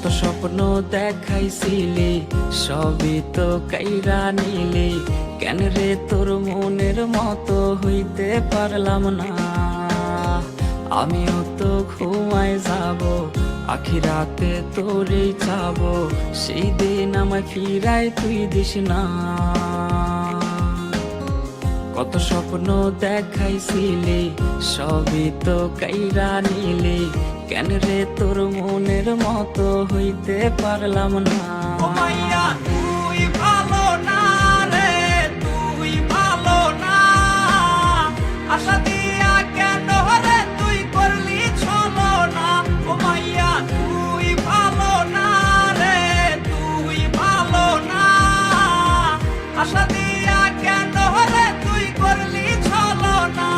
কত স্বপ্ন দেখাইছিলি সবই তো কাইরা নিলি, কেন রে তোর মনের মতো হইতে পারলাম না। আমিও তো ঘুমায় যাব, আখিরাতে তোরেই চাবো, সেই দিন আমায় ফিরাই তুই দিস না। কত স্বপ্ন দেখাইছিলি সবই তো কাইরা নিলি, কেন রে তোর মনের মতো হইতে পারলাম না। ও মাইয়া তুই ভালো না রে, তুই ভালো না। আশা দিয়া কেন রে তুই করলি ছলো না। ও মাইয়া তুই ভালো না রে, তুই ভালো না। আশা দিয়া কেন রে তুই করলি ছলো না।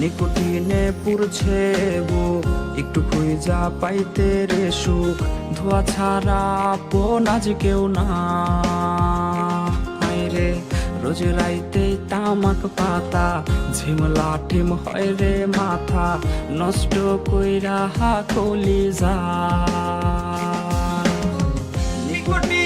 নিকোটিনে পুরছে বুক, একটু খুঁজা পাইতে রে সুখ, ধোয়া ছাড়া আপন আজ কেউ না। হায় রে রোজ রাইতে তামাক পাতা, ঝিমলা টিম হয় রে মাথা, নষ্ট কইরা কলিজা। নিকোটিন